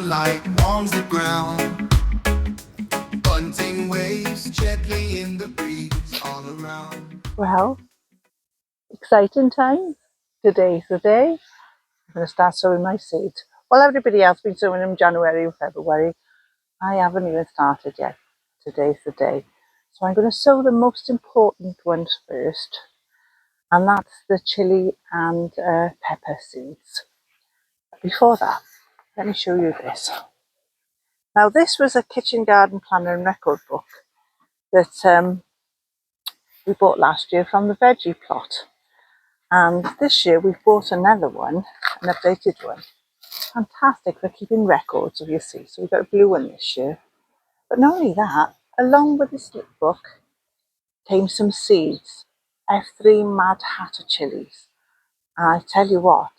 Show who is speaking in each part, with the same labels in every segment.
Speaker 1: sunlight warms the ground. Bunting waves gently in the breeze all around.
Speaker 2: Well, exciting time. Today's the day. I'm going to start sowing my seeds. Well, everybody else has been sowing in January and February. I haven't even started yet. Today's the day. So I'm going to sow the most important ones first. And that's the chili and pepper seeds. But before that, let me show you this. Now, this was a kitchen garden planner and record book that we bought last year from the veggie plot. And this year we've bought another one, an updated one. Fantastic for keeping records of your seeds. So we've got a blue one this year. But not only that, along with this book came some seeds, F3 Mad Hatter chilies. And I tell you what,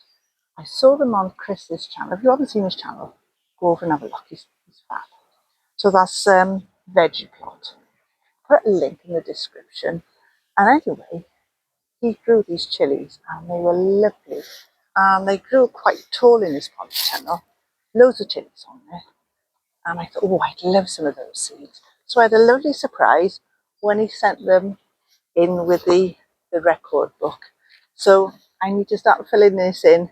Speaker 2: I saw them on Chris's channel. If you haven't seen his channel, go over and have a look. He's fab. So that's veggie plot. Put a link in the description. And anyway, he grew these chilies and they were lovely. And they grew quite tall in his polytunnel. Loads of chilies on there. And I thought, oh, I'd love some of those seeds. So I had a lovely surprise when he sent them in with the record book. So I need to start filling this in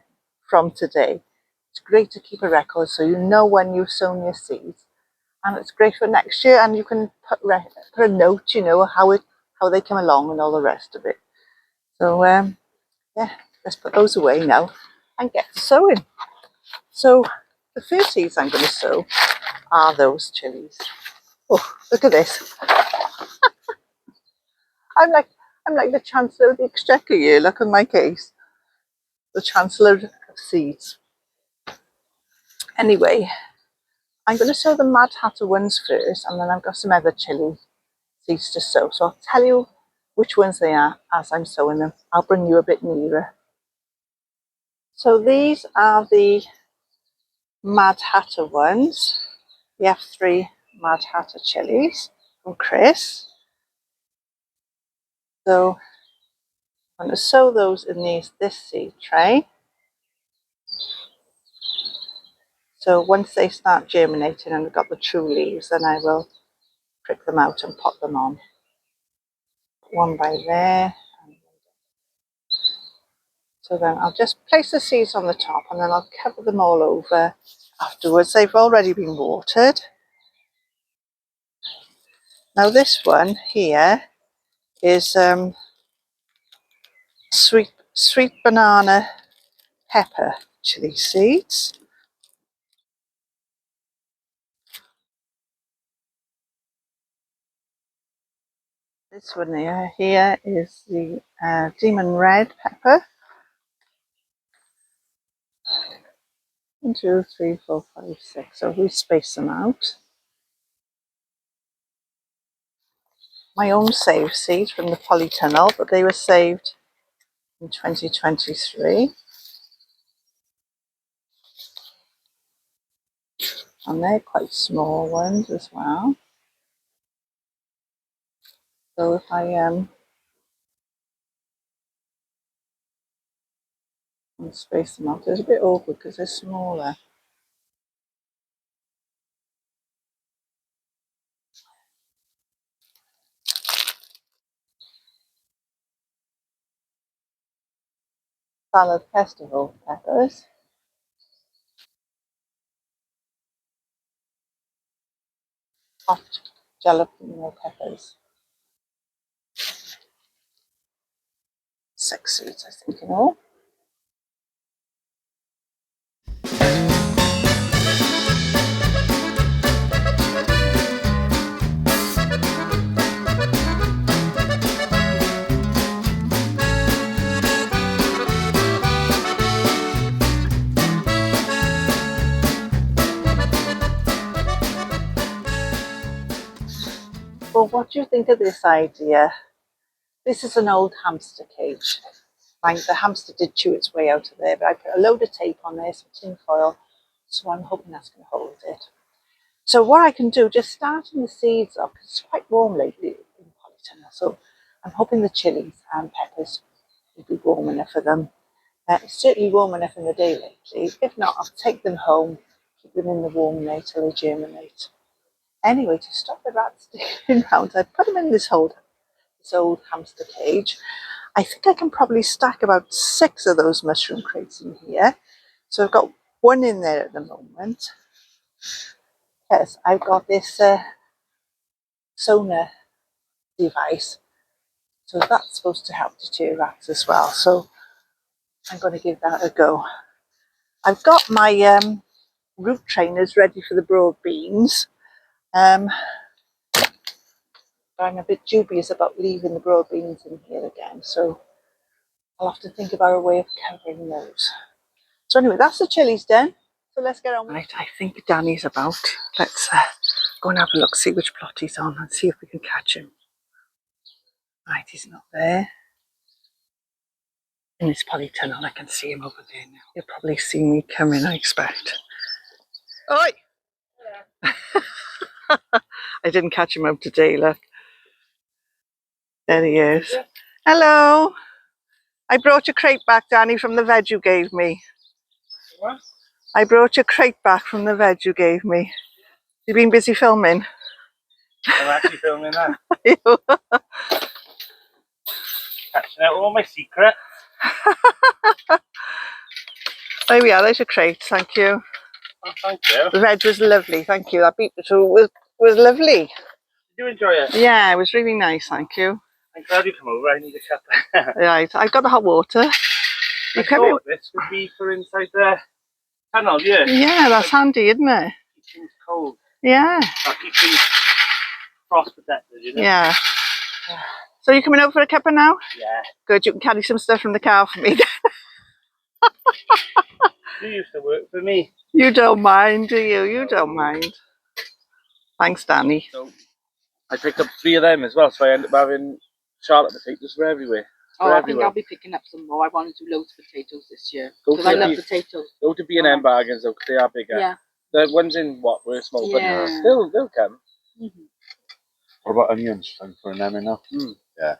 Speaker 2: from today. It's great to keep a record so you know when you've sown your seeds. And it's great for next year, and you can put a note, you know, how they come along and all the rest of it. So yeah, let's put those away now and get to sowing. So the first seeds I'm going to sow are those chilies. Oh, look at this. I'm like the Chancellor of the Exchequer here. Look at my case. The Chancellor of Seeds. Anyway, I'm going to sow the Mad Hatter ones first, and then I've got some other chili seeds to sow. So I'll tell you which ones they are as I'm sowing them. I'll bring you a bit nearer. So these are the Mad Hatter ones. The F3 Mad Hatter chilies from Chris. So I'm going to sow those in this seed tray. So once they start germinating and they've got the true leaves, then I will prick them out and pot them on. One by there. So then I'll just place the seeds on the top and then I'll cover them all over afterwards. They've already been watered. Now this one here is sweet banana pepper chili seeds. This one here is the demon red pepper. 1, 2, 3, 4, 5, 6. So we space them out. My own saved seeds from the polytunnel, but they were saved in 2023. And they're quite small ones as well. So if I space them out, it's a bit awkward because they're smaller. Salad festival peppers. Hot jalapeno peppers. 6 seeds, I think, in all. Well, what do you think of this idea? This is an old hamster cage. The hamster did chew its way out of there, but I put a load of tape on there, some tin foil, so I'm hoping that's going to hold it. So what I can do, just starting the seeds up, because it's quite warm lately in Polytunnel, so I'm hoping the chilies and peppers will be warm enough for them. It's certainly warm enough in the day lately. If not, I'll take them home, keep them in the warm there till they germinate. Anyway, to stop the rats digging around, I put them in this old hamster cage. I think I can probably stack about 6 of those mushroom crates in here. So I've got one in there at the moment. Yes, I've got this sonar device. So that's supposed to help deter rats as well. So I'm going to give that a go. I've got my root trainers ready for the broad beans. But I'm a bit dubious about leaving the broad beans in here again. So I'll have to think about a way of covering those. So anyway, that's the chilies done. So let's get on with it. Right, I think Danny's about. Let's go and have a look, see which plot he's on and see if we can catch him. Right, he's not there. In this polytunnel, I can see him over there now. He'll probably see me coming, I expect. Oi! Yeah. I didn't catch him up today, look. There he is. Hello! I brought your crate back, Danny, from the veg you gave me. What? I brought your crate back from the veg you gave me. You've been busy filming?
Speaker 3: I'm actually filming that. Catching out all my secrets.
Speaker 2: There we are, there's your crate, thank you.
Speaker 3: Oh, thank you.
Speaker 2: The veg was lovely, thank you. That beetroot was lovely.
Speaker 3: Did you enjoy it?
Speaker 2: Yeah, it was really nice, thank you.
Speaker 3: I'm glad you come over, I need a cuppa.
Speaker 2: Right, I've got the hot water.
Speaker 3: I thought this would be for inside the tunnel, yeah.
Speaker 2: Yeah, that's handy, isn't it?
Speaker 3: Keep things cold.
Speaker 2: Yeah.
Speaker 3: That keeps things frost protected, you know?
Speaker 2: Yeah. So you coming over for a cuppa now?
Speaker 3: Yeah.
Speaker 2: Good, you can carry some stuff from the car for me.
Speaker 3: You used to work for me.
Speaker 2: You don't mind, do you? You don't mind. Thanks, Danny.
Speaker 3: So I picked up 3 of them as well, so I ended up having Charlotte potatoes for everywhere.
Speaker 4: I think I'll be picking up some more. I want to do loads of potatoes this year because
Speaker 3: I
Speaker 4: love potatoes.
Speaker 3: Go to B&M bargains though, because they are bigger.
Speaker 4: Yeah.
Speaker 3: The ones in what were small, but still they'll come.
Speaker 5: What about onions? I'm throwing them in now. Yeah.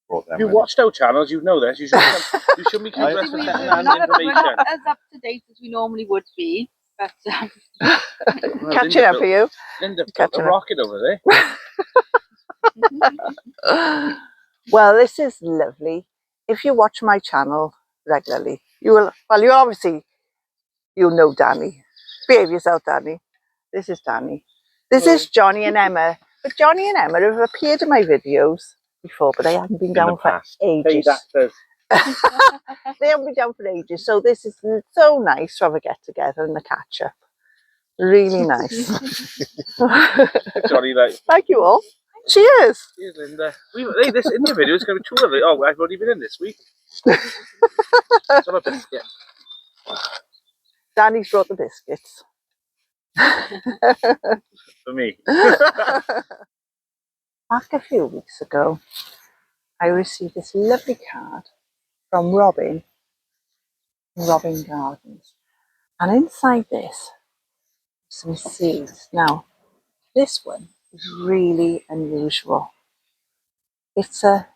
Speaker 5: Brought them
Speaker 3: If you
Speaker 5: in.
Speaker 3: watched our channels, you know this. You should be keeping us for second-hand information.
Speaker 4: We're not as up to date as we normally would be, but
Speaker 2: Catching up for you.
Speaker 3: Linda put a rocket over there.
Speaker 2: Well, this is lovely. If you watch my channel regularly, you'll know Danny. Behave yourself, Danny. This is Danny. This is Johnny and Emma. But Johnny and Emma have appeared in my videos before, but they haven't been down for ages. They haven't been down for ages. So this is so nice to have a get together and a catch up. Really nice.
Speaker 3: Johnny, like.
Speaker 2: Thank you all. Cheers.
Speaker 3: Cheers, Linda. This in the video is going to be 2 of it. Oh, I've already been in this week. Some a biscuit.
Speaker 2: Danny's brought the biscuits.
Speaker 3: For me.
Speaker 2: Back a few weeks ago, I received this lovely card from Robin Gardens. And inside this, some seeds. Now, this one is really unusual. It's a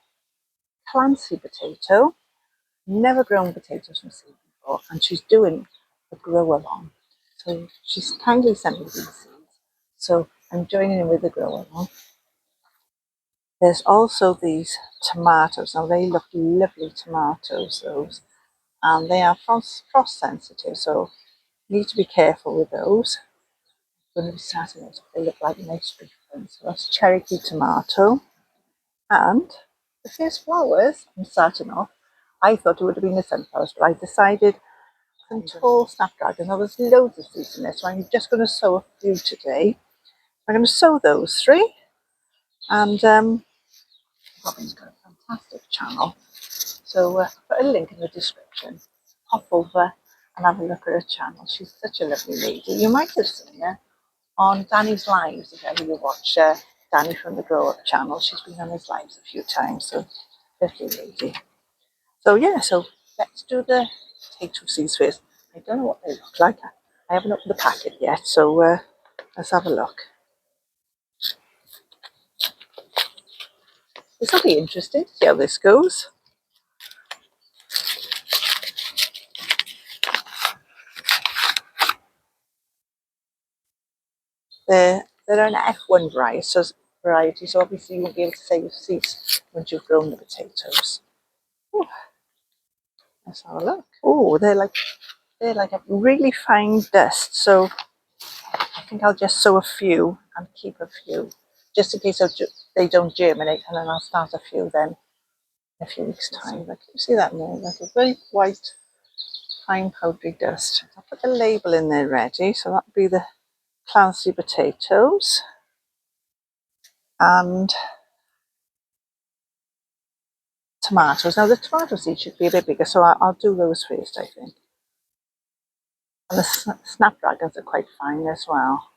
Speaker 2: Clancy potato, never grown potatoes from seed before, and she's doing a grow along. So she's kindly sent me these seeds. So I'm joining in with the grow along. There's also these tomatoes. Now they look lovely tomatoes, those, and they are frost sensitive, so you need to be careful with those. I'm going to be starting those. They look like nice big ones. So that's Cherokee tomato. And the first flowers, I'm starting off, I thought it would have been the sunflowers, but I decided some tall snapdragons. Now there's loads of seeds in there, so I'm just going to sow a few today. I'm going to sow those 3. And Robin's got a fantastic channel. So I'll put a link in the description. Pop over and have a look at her channel. She's such a lovely lady. You might have seen her on Danny's Lives, if ever you watch Danny from the Grow Up channel. She's been on his lives a few times, so lovely lady. So yeah, so let's do the potato seeds first. I don't know what they look like. I haven't opened the packet yet, so let's have a look. This will be interesting to see how this goes. They're an F1 variety, so obviously you won't be able to save seeds once you've grown the potatoes. Ooh, let's have a look. Oh, they're like a really fine dust, so I think I'll just sow a few and keep a few, just in case they don't germinate, and then I'll start a few then in a few weeks' time. Like, you see that now? Like a very white, fine powdery dust. I'll put the label in there ready, so that'll be the Clancy potatoes. And tomatoes. Now the tomato seeds should be a bit bigger, so I'll do those first, I think. And the snapdragons are quite fine as well.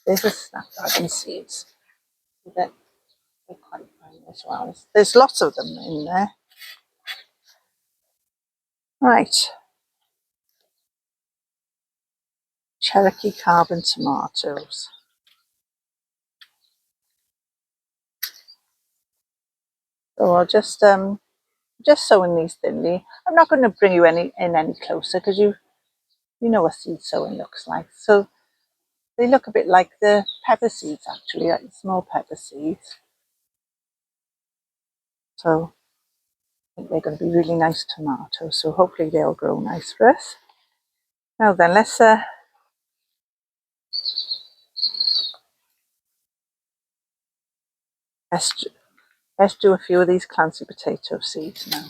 Speaker 2: There's the snapdragon seeds. They're quite fine as well. There's lots of them in there. Right. Cherokee carbon tomatoes. So I'll just sowing these thinly. I'm not going to bring you any closer because you know what seed sowing looks like. So they look a bit like the pepper seeds, actually, like the small pepper seeds. So I think they're going to be really nice tomatoes. So hopefully they'll grow nice for us. Now then, let's do a few of these Clancy potato seeds now.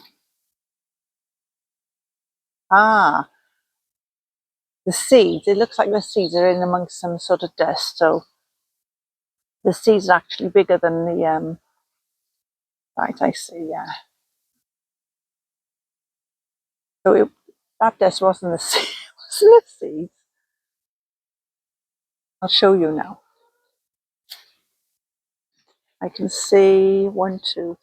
Speaker 2: Ah, the seeds. It looks like the seeds are in amongst some sort of dust. So the seeds are actually bigger than the right, I see, yeah. So that dust wasn't the seed, wasn't the seeds. I'll show you now. I can see 1, 2,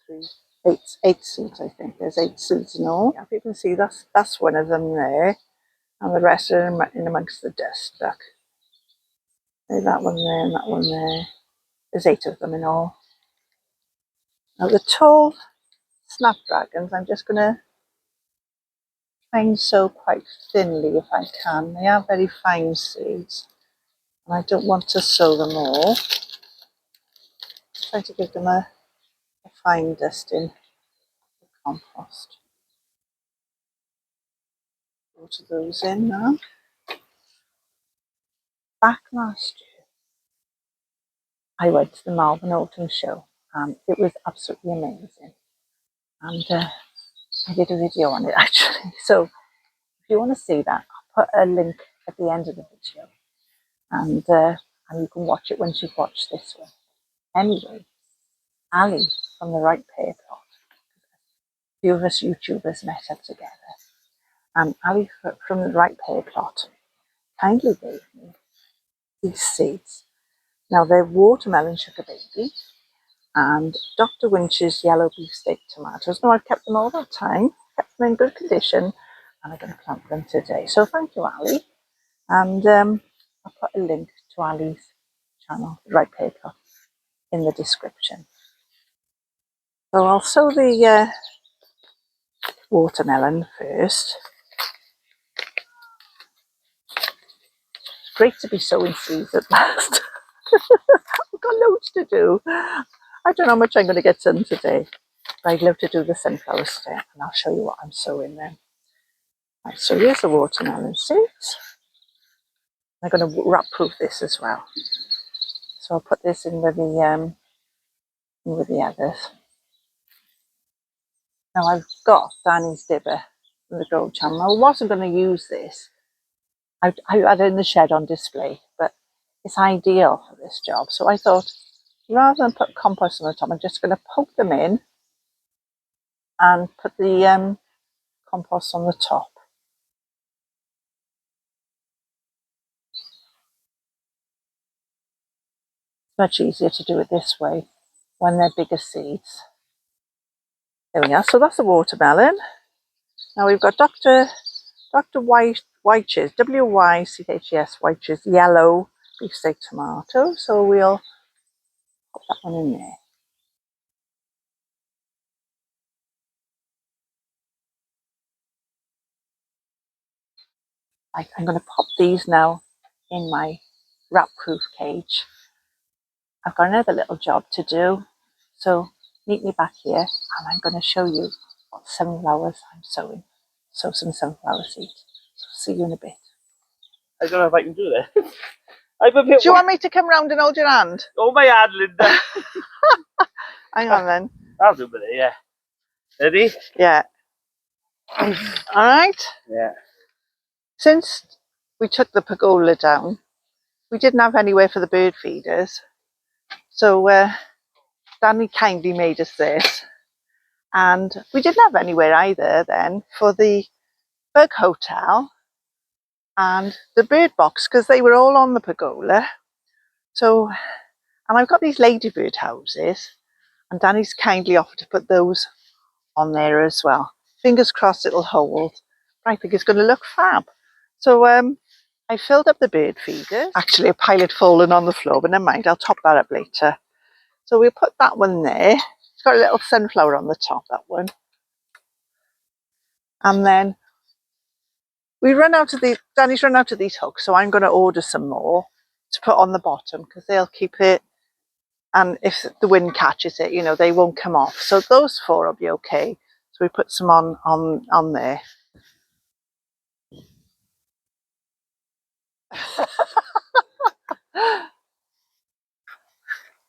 Speaker 2: 3, 8 seeds, I think. There's 8 seeds in all. Yeah, if you can see, that's one of them there. And the rest are in amongst the dust. Look. There's that one there and that one there. There's 8 of them in all. Now the tall snapdragons, I'm just going to try and sow quite thinly if I can. They are very fine seeds. And I don't want to sow them all. Try to give them a fine dusting of compost. Water those in now. Back last year, I went to the Melbourne Autumn Show and it was absolutely amazing. And I did a video on it actually. So if you want to see that, I'll put a link at the end of the video. And you can watch it once you've watched this one. Anyway, Allie from the Right Pear Plot. A few of us YouTubers met up together. And Allie from the Right Pear Plot kindly gave me these seeds. Now they're watermelon sugar baby and Dr. Winch's yellow beefsteak tomatoes. Now I've kept them all that time, kept them in good condition, and I'm going to plant them today. So thank you, Allie. And I'll put a link to Allie's channel, Right Pear Plot, in the description. So I'll sow the watermelon first. It's great to be sowing seeds at last. I've got loads to do. I don't know how much I'm going to get done today. But I'd love to do the sunflowers today, and I'll show you what I'm sowing then. Right, so here's the watermelon seeds. I'm going to wrap proof this as well. So I'll put this in with the others. Now I've got Danny's dibber from the Grow channel. I wasn't going to use this. I had it in the shed on display, but it's ideal for this job. So I thought, rather than put compost on the top, I'm just going to poke them in and put the compost on the top. It's much easier to do it this way when they're bigger seeds. There we are. So that's the watermelon. Now we've got Dr. Wyche's, W-Y-C-H-E-S, Wyche's yellow beefsteak tomato. So we'll put that one in there. Right, I'm going to pop these now in my wrap-proof cage. I've got another little job to do, so meet me back here and I'm going to show you what sunflowers I'm sowing. Sow some sunflower seeds. So see you in a bit.
Speaker 3: I don't know if I can do that. I'm a bit.
Speaker 2: Do you want me to come round and hold your hand?
Speaker 3: Oh my hand, Linda.
Speaker 2: Hang on then.
Speaker 3: I'll do a bit, yeah. Ready?
Speaker 2: Yeah. All right.
Speaker 3: Yeah.
Speaker 2: Since we took the pergola down, we didn't have anywhere for the bird feeders. So Danny kindly made us this. And we didn't have anywhere either then for the bug hotel and the bird box because they were all on the pergola. So, and I've got these ladybird houses and Danny's kindly offered to put those on there as well. Fingers crossed it'll hold. I think it's going to look fab. So I filled up the bird feeders. Actually a pile had fallen on the floor, but never mind, I'll top that up later. So we'll put that one there. It's got a little sunflower on the top, that one. And then Danny's run out of these hooks, so I'm going to order some more to put on the bottom because they'll keep it, and if the wind catches it, you know, they won't come off. So those 4 will be okay. So we put some on there.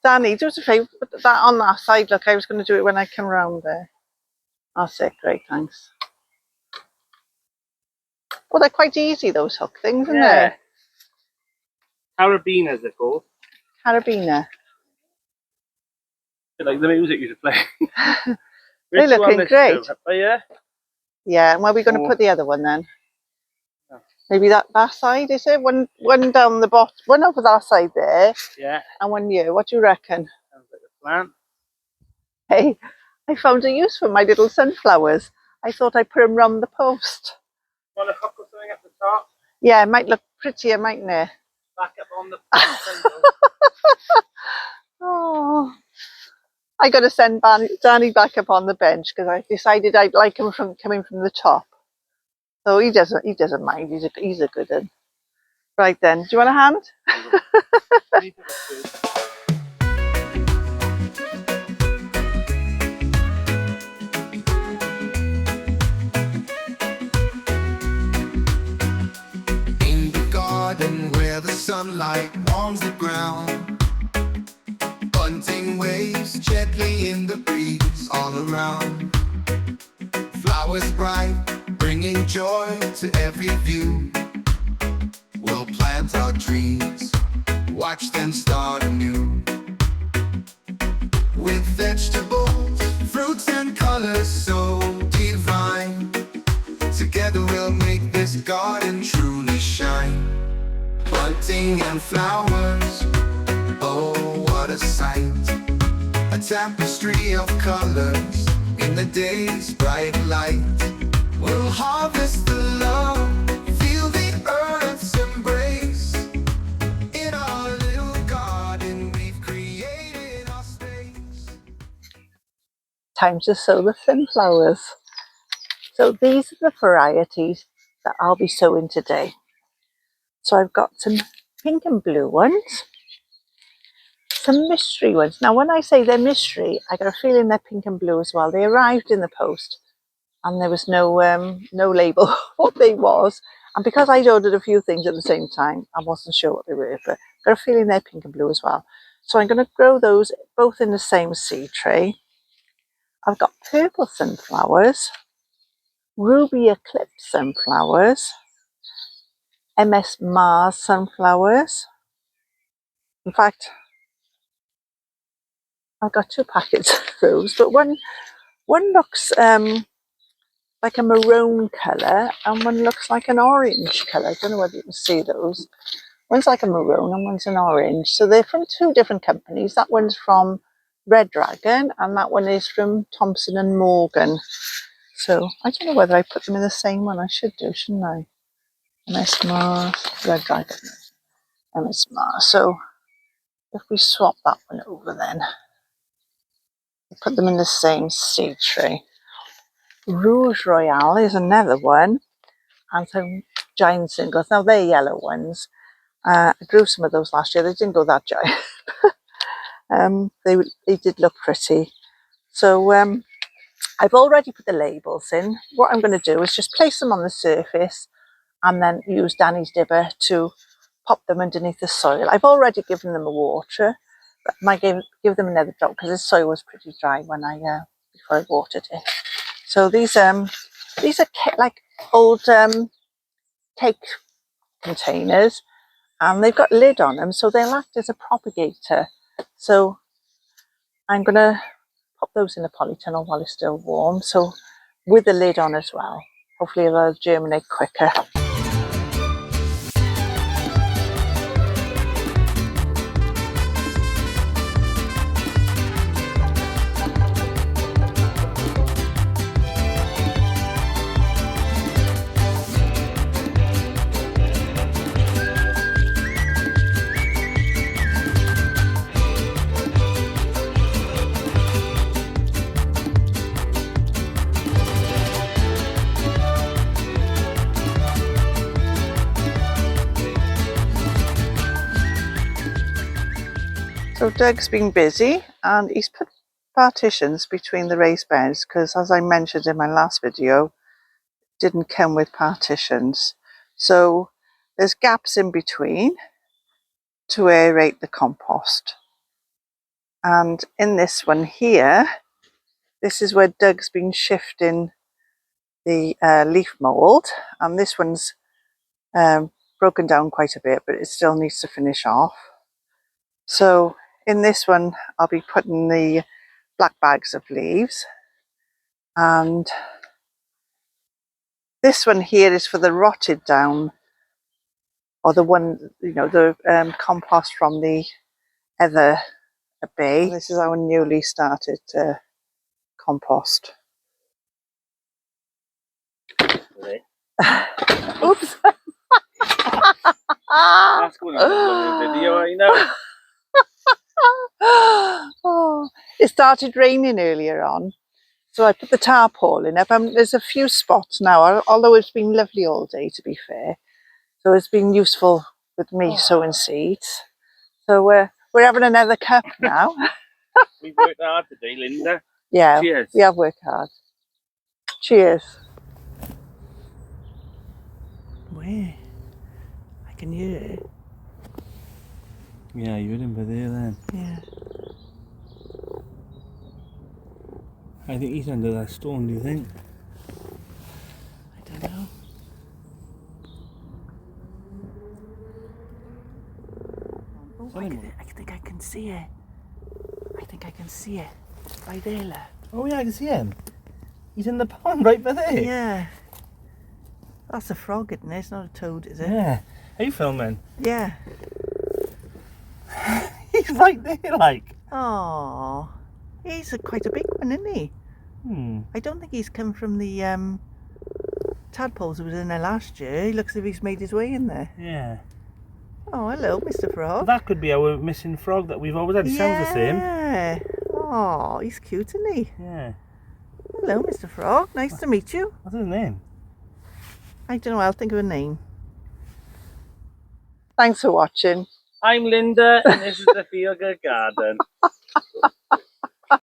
Speaker 2: Danny, do us a favour, put that on that side. Look, I was going to do it when I come round there. That's it, great, thanks. Well, they're quite easy, those hook things, aren't they?
Speaker 3: Carabinas, they're called.
Speaker 2: Carabiner.
Speaker 3: Like the music you should play.
Speaker 2: They're looking great.
Speaker 3: Yeah.
Speaker 2: Yeah, and where are we going to put the other one then?
Speaker 3: Oh.
Speaker 2: Maybe that side, is it? One down the bottom, one over that side there.
Speaker 3: Yeah.
Speaker 2: And one here. What do you reckon?
Speaker 3: Sounds like a plan.
Speaker 2: Hey, I found a use for my little sunflowers. I thought I'd put them round the post.
Speaker 3: Want a hook or something at the top?
Speaker 2: Yeah, it might look prettier, mightn't it?
Speaker 3: Back up on the
Speaker 2: Oh, I got to send Danny back up on the bench because I decided I'd like him coming from the top. So he doesn't mind. He's a good one. Right then, do you want a hand?
Speaker 1: In the garden where the sunlight warms the ground, bunting waves gently in the breeze all around. Flowers bright, bringing joy to every view. We'll plant our dreams, watch them start anew. With vegetables, fruits and colors so divine, together we'll make this garden truly shine. Bunting and flowers, oh what a sight. A tapestry of colors in the day's bright light. We'll harvest the love, feel the earth's embrace. In our little garden we've created our space.
Speaker 2: Time to sow the sunflowers. So these are the varieties that I'll be sowing today. So I've got some pink and blue ones, some mystery ones. Now when I say they're mystery, I got a feeling they're pink and blue as well. They arrived in the post and there was no label what they was. And because I'd ordered a few things at the same time, I wasn't sure what they were, but I got a feeling they're pink and blue as well. So I'm going to grow those both in the same seed tray. I've got purple sunflowers, ruby eclipse sunflowers, MS Mars sunflowers. In fact, I've got 2 packets of those, but one looks like a maroon colour and one looks like an orange colour. I don't know whether you can see those. One's like a maroon and one's an orange. So they're from 2 different companies. That one's from Red Dragon and that one is from Thompson and Morgan. So I don't know whether I put them in the same one. I should do, shouldn't I? MS Mars, Red Dragon, MS Mars. So if we swap that one over then, we put them in the same seed tray. Rouge Royale is another one, and some giant singles. Now they're yellow ones. I grew some of those last year. They didn't go that giant. They did look pretty. So I've already put the labels in. What I'm going to do is just place them on the surface and then use Danny's dibber to pop them underneath the soil. I've already given them a water, but I might give them another drop because the soil was pretty dry when before I watered it. So these are like old cake containers, and they've got a lid on them, so they'll act as a propagator. So I'm going to pop those in the polytunnel while it's still warm, so with the lid on as well. Hopefully they'll germinate quicker. So Doug's been busy and he's put partitions between the raised beds because, as I mentioned in my last video, it didn't come with partitions. So there's gaps in between to aerate the compost. And in this one here, this is where Doug's been shifting the leaf mould, and this one's broken down quite a bit, but it still needs to finish off. So in this one, I'll be putting the black bags of leaves, and this one here is for the rotted down, or the one, the compost from the other bay. This is our newly started compost. Oops.
Speaker 3: That's going on the video, I know.
Speaker 2: Oh, it started raining earlier on, so I put the tarpaulin up. There's a few spots now, although it's been lovely all day, to be fair. So it's been useful with me sowing seeds. So we're having another cup now.
Speaker 3: We've worked hard today, Linda.
Speaker 2: Yeah,
Speaker 3: cheers.
Speaker 2: We have worked hard. Cheers. Where? I can hear it.
Speaker 3: Yeah, you heard him by there then.
Speaker 2: Yeah.
Speaker 3: I think he's under that stone, do you think?
Speaker 2: I don't know. Oh, I think I can see it. I think I can see it. Right there, look.
Speaker 3: Oh yeah, I can see him. He's in the pond right by there.
Speaker 2: Yeah. That's a frog, isn't it? It's not a toad, is it?
Speaker 3: Yeah. Are you filming?
Speaker 2: Yeah.
Speaker 3: He's right there, like.
Speaker 2: Oh, he's quite a big one, isn't he? I don't think he's come from the tadpoles that was in there last year. He looks as if he's made his way in there.
Speaker 3: Yeah.
Speaker 2: Oh, hello, Mr. Frog.
Speaker 3: Well, that could be our missing frog that we've always had. He sounds the same.
Speaker 2: Yeah. Oh, he's cute, isn't he?
Speaker 3: Yeah.
Speaker 2: Hello, Mr. Frog. Nice to meet you.
Speaker 3: What's his name?
Speaker 2: I don't know. I'll think of a name. Thanks for watching.
Speaker 3: I'm Linda, and this is the Feel Good Garden.